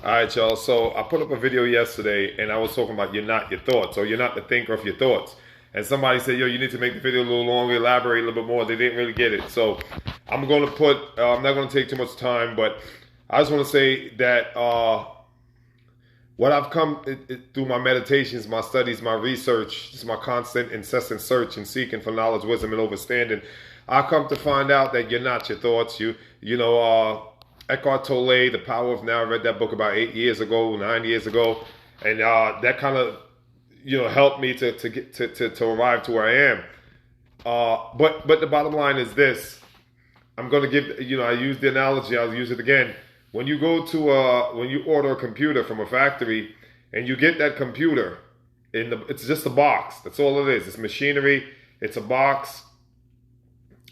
All right, y'all. So I put up a video yesterday and I was talking about you're not your thoughts, or you're not the thinker of your thoughts. And somebody said, yo, you need to make the video a little longer, elaborate a little bit more. They didn't really get it. So I'm going to I'm not going to take too much time, but I just want to say that what I've come through my meditations, my studies, my research, just my constant, incessant search and seeking for knowledge, wisdom, and understanding, I come to find out that you're not your thoughts. Eckhart Tolle, The Power of Now. I read that book about 8 years ago, 9 years ago, and that kind of helped me to get to arrive to where I am. But the bottom line is this. I'm going to give, I used the analogy, I'll use it again. When you go to when you order a computer from a factory and you get that computer it's just a box. That's all it is. It's machinery. It's a box.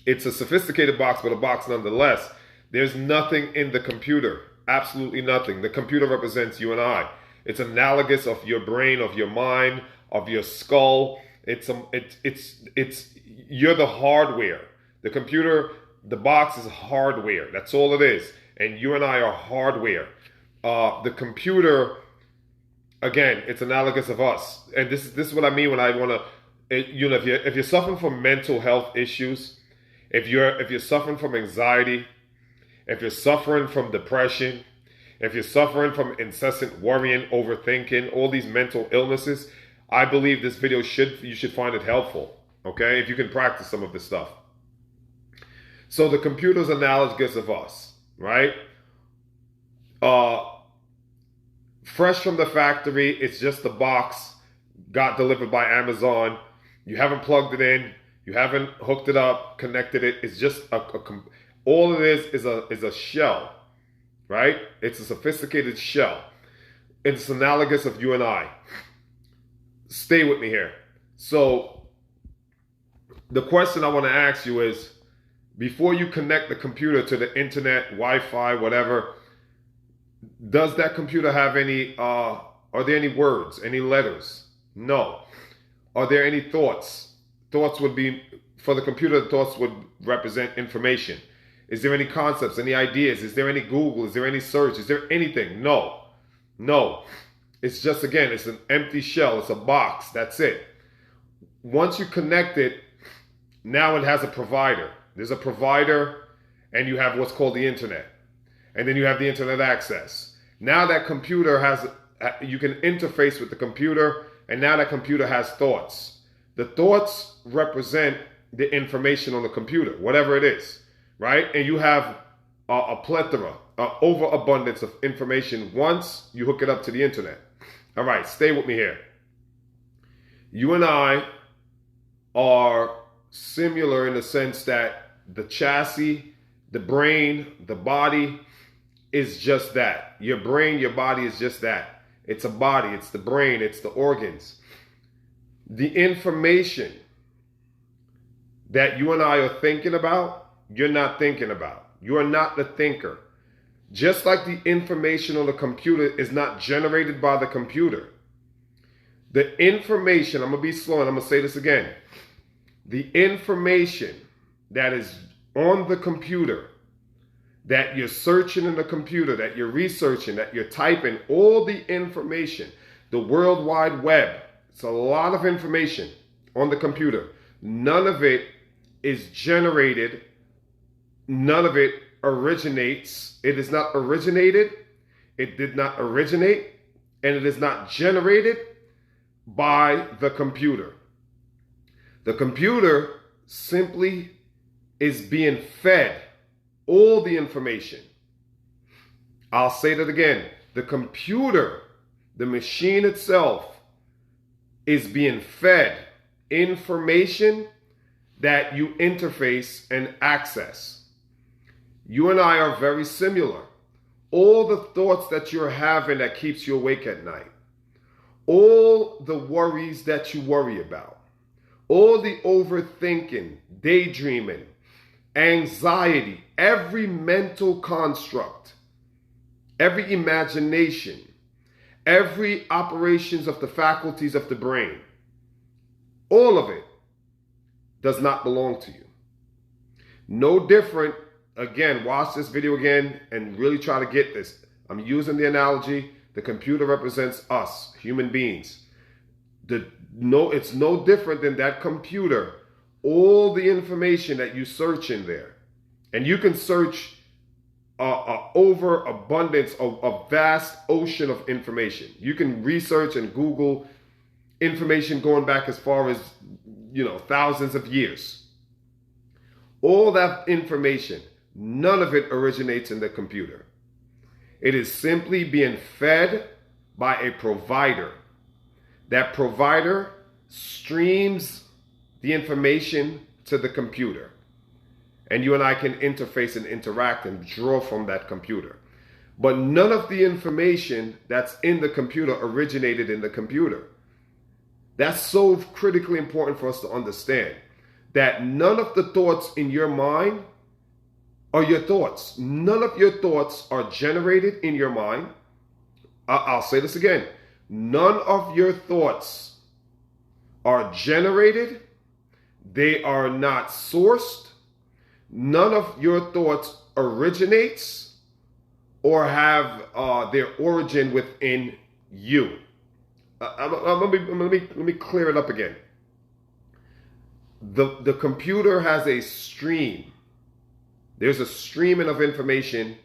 It's a sophisticated box, but a box nonetheless. There's nothing in the computer. Absolutely nothing. The computer represents you and I. It's analogous of your brain, of your mind, of your skull. It's you're the hardware. The computer, the box is hardware. That's all it is. And you and I are hardware. The computer, again, it's analogous of us. And this is what I mean when I want to, if you're suffering from mental health issues, if you're suffering from anxiety, if you're suffering from depression, if you're suffering from incessant worrying, overthinking, all these mental illnesses, I believe this video you should find it helpful. Okay, if you can practice some of this stuff. So the computer's analogous of us, right? Fresh from the factory, it's just the box, got delivered by Amazon. You haven't plugged it in, you haven't hooked it up, connected it. It's just all it is a shell, right? It's a sophisticated shell. It's analogous of you and I. Stay with me here. So the question I want to ask you is, before you connect the computer to the internet, Wi-Fi, whatever, does that computer have any, are there any words, any letters? No. Are there any thoughts? Thoughts would be, for the computer, the thoughts would represent information. Is there any concepts, any ideas? Is there any Google? Is there any search? Is there anything? No. No. It's just, again, it's an empty shell. It's a box. That's it. Once you connect it, now it has a provider. There's a provider, and you have what's called the internet. And then you have the internet access. Now that computer you can interface with the computer, and now that computer has thoughts. The thoughts represent the information on the computer, whatever it is. Right? And you have a plethora, overabundance of information once you hook it up to the internet. All right, stay with me here. You and I are similar in the sense that the chassis, the brain, the body is just that. Your brain, your body is just that. It's a body, it's the brain, it's the organs. The information that you and I are thinking about, you're not thinking about. You are not the thinker. Just like the information on the computer is not generated by the computer. The information, I'm going to be slow and I'm going to say this again. The information that is on the computer, that you're searching in the computer, that you're researching, that you're typing, all the information, the World Wide Web, it's a lot of information on the computer. None of it is generated. None of it originates. It is not originated. It did not originate. And it is not generated by the computer. The computer simply is being fed all the information. I'll say that again. The computer, the machine itself, is being fed information that you interface and access. You and I are very similar. All the thoughts that you're having that keeps you awake at night, all the worries that you worry about, all the overthinking, daydreaming, anxiety, every mental construct, every imagination, every operations of the faculties of the brain, all of it does not belong to you. No different. Again, watch this video again and really try to get this. I'm using the analogy, the computer represents us, human beings. It's no different than that computer. All the information that you search in there, and you can search overabundance of a vast ocean of information. You can research and Google information going back as far as, thousands of years. All that information, none of it originates in the computer. It is simply being fed by a provider. That provider streams the information to the computer. And you and I can interface and interact and draw from that computer. But none of the information that's in the computer originated in the computer. That's so critically important for us to understand. That none of the thoughts in your mind are your thoughts. None of your thoughts are generated in your mind. I'll say this again. None of your thoughts are generated. They are not sourced. None of your thoughts originates or have their origin within you. Let me clear it up again. The computer has a stream. There's a streaming of information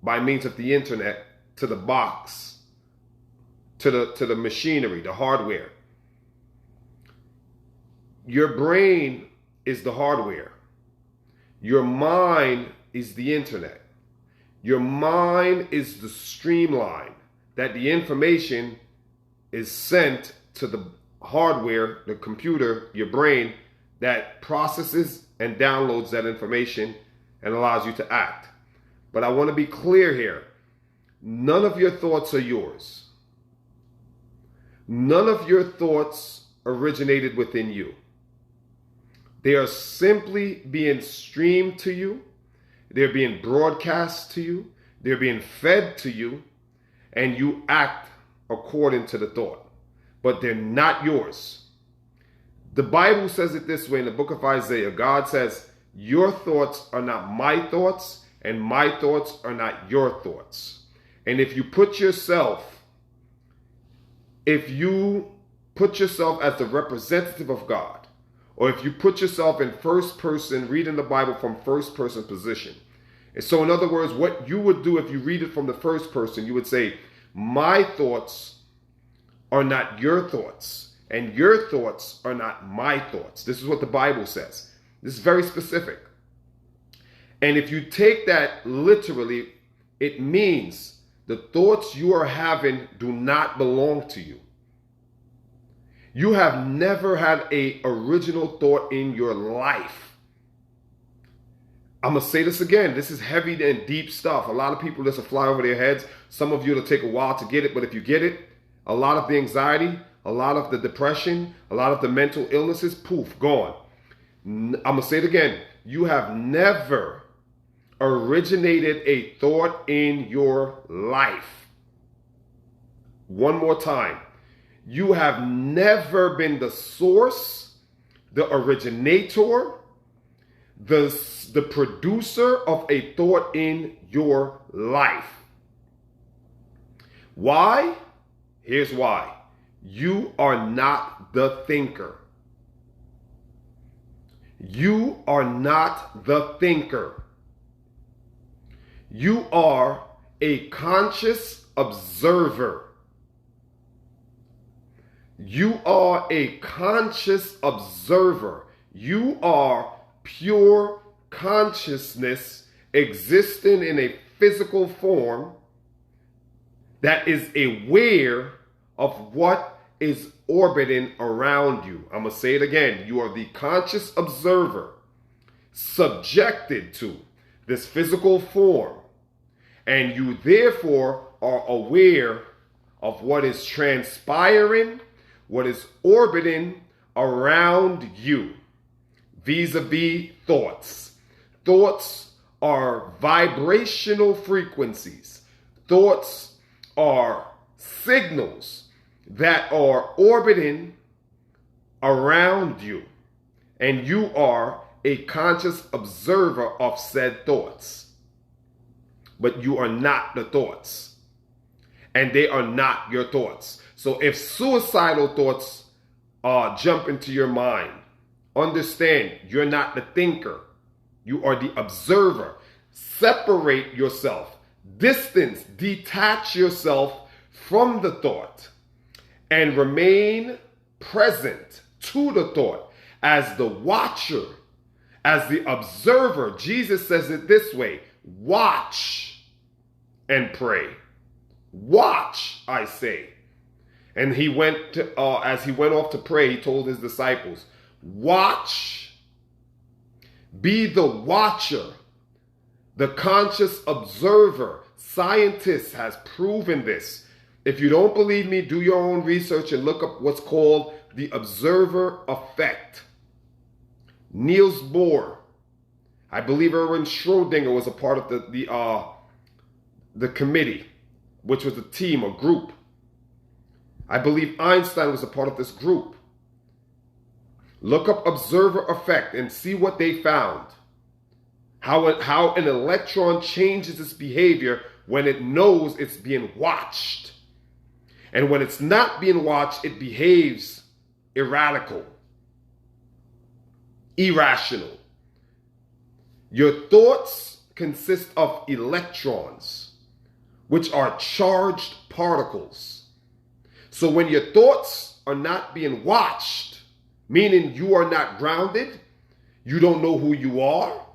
by means of the internet to the box, to the machinery, the hardware. Your brain is the hardware. Your mind is the internet. Your mind is the streamline that the information is sent to the hardware, the computer, your brain, that processes and downloads that information and allows you to act. But I want to be clear here. None of your thoughts are yours. None of your thoughts originated within you. They are simply being streamed to you. They're being broadcast to you. They're being fed to you. And you act according to the thought. But they're not yours. The Bible says it this way in the book of Isaiah. God says, your thoughts are not my thoughts, and my thoughts are not your thoughts. And if you put yourself as the representative of God, or if you put yourself in first person, reading the Bible from first person position. And so in other words, what you would do if you read it from the first person, you would say, my thoughts are not your thoughts, and your thoughts are not my thoughts. This is what the Bible says. This is very specific. And if you take that literally, it means the thoughts you are having do not belong to you. You have never had an original thought in your life. I'm going to say this again. This is heavy and deep stuff. A lot of people, this will fly over their heads. Some of you, it'll take a while to get it. But if you get it, a lot of the anxiety, a lot of the depression, a lot of the mental illnesses, poof, gone. I'm going to say it again. You have never originated a thought in your life. One more time. You have never been the source, the originator, the producer of a thought in your life. Why? Here's why. You are not the thinker. You are not the thinker. You are a conscious observer. You are a conscious observer. You are pure consciousness existing in a physical form that is aware of what is orbiting around you. I'm going to say it again. You are the conscious observer subjected to this physical form, and you therefore are aware of what is transpiring, what is orbiting around you, vis-a-vis thoughts. Thoughts are vibrational frequencies. Thoughts are signals that are orbiting around you, and you are a conscious observer of said thoughts. but you are not the thoughts. And they are not your thoughts. So if suicidal thoughts jump into your mind, understand you're not the thinker. You are the observer. Separate yourself. Distance, detach yourself from the thought and remain present to the thought as the watcher, as the observer. Jesus says it this way: watch and pray. Watch, I say. And he went to, as he went off to pray, he told his disciples, watch, be the watcher, the conscious observer. Scientists has proven this. If you don't believe me, do your own research and look up what's called the observer effect. Niels Bohr, I believe Erwin Schrödinger was a part of the committee, which was a team, a group. I believe Einstein was a part of this group. Look up observer effect and see what they found. How an electron changes its behavior when it knows it's being watched. And when it's not being watched, it behaves irrational. Your thoughts consist of electrons, which are charged particles. So when your thoughts are not being watched, meaning you are not grounded, you don't know who you are,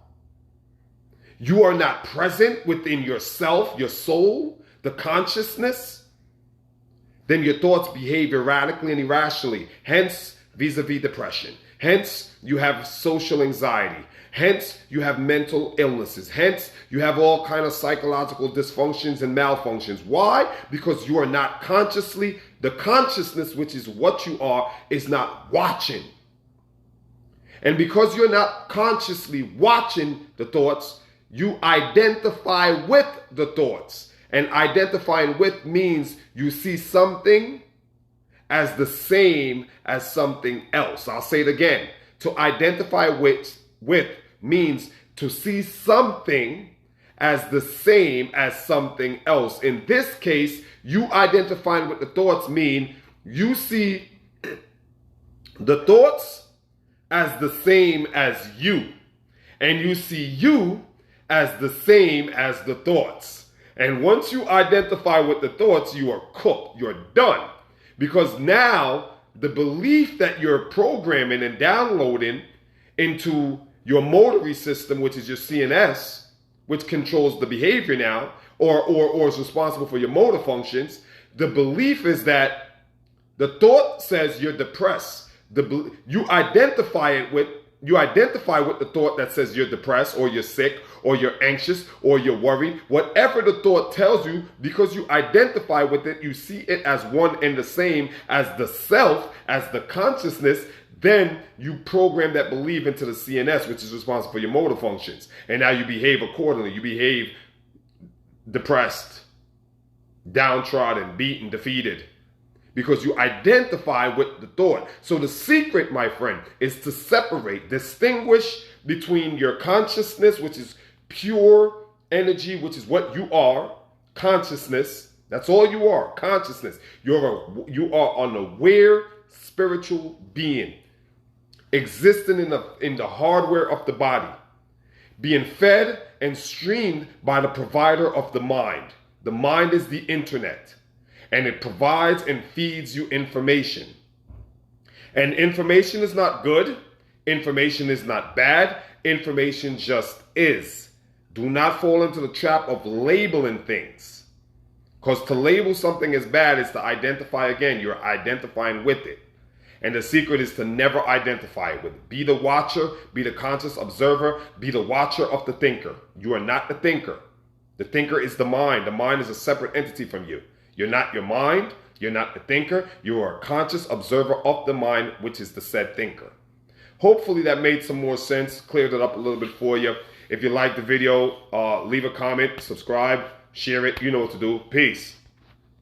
you are not present within yourself, your soul, the consciousness, then your thoughts behave erratically and irrationally. Hence, vis-a-vis depression. Hence, you have social anxiety. Hence, you have mental illnesses. Hence, you have all kinds of psychological dysfunctions and malfunctions. Why? Because you are not consciously, the consciousness, which is what you are, is not watching. And because you're not consciously watching the thoughts, you identify with the thoughts. And identifying with means you see something as the same as something else. I'll say it again. To identify with means to see something as the same as something else. In this case, you identifying with the thoughts mean you see the thoughts as the same as you. And you see you as the same as the thoughts. And once you identify with the thoughts, you are cooked. You're done. Because now the belief that you're programming and downloading into your motory system, which is your CNS, which controls the behavior now, or is responsible for your motor functions, the belief is that the thought says you're depressed. You identify with the thought that says you're depressed or you're sick or you're anxious or you're worried. Whatever the thought tells you, because you identify with it, you see it as one and the same as the self, as the consciousness, then you program that belief into the CNS, which is responsible for your motor functions. And now you behave accordingly. You behave depressed, downtrodden, beaten, defeated, because you identify with the thought. So the secret, my friend, is to separate, distinguish between your consciousness, which is pure energy, which is what you are, consciousness. That's all you are, consciousness. You are an aware spiritual being, existing in the hardware of the body, being fed and streamed by the provider of the mind. The mind is the internet. And it provides and feeds you information. And information is not good. Information is not bad. Information just is. Do not fall into the trap of labeling things. Because to label something as bad is to identify again. You're identifying with it. And the secret is to never identify with it. Be the watcher. Be the conscious observer. Be the watcher of the thinker. You are not the thinker. The thinker is the mind. The mind is a separate entity from you. You're not your mind. You're not the thinker. You are a conscious observer of the mind, which is the said thinker. Hopefully that made some more sense, cleared it up a little bit for you. If you liked the video, leave a comment, subscribe, share it. You know what to do. Peace.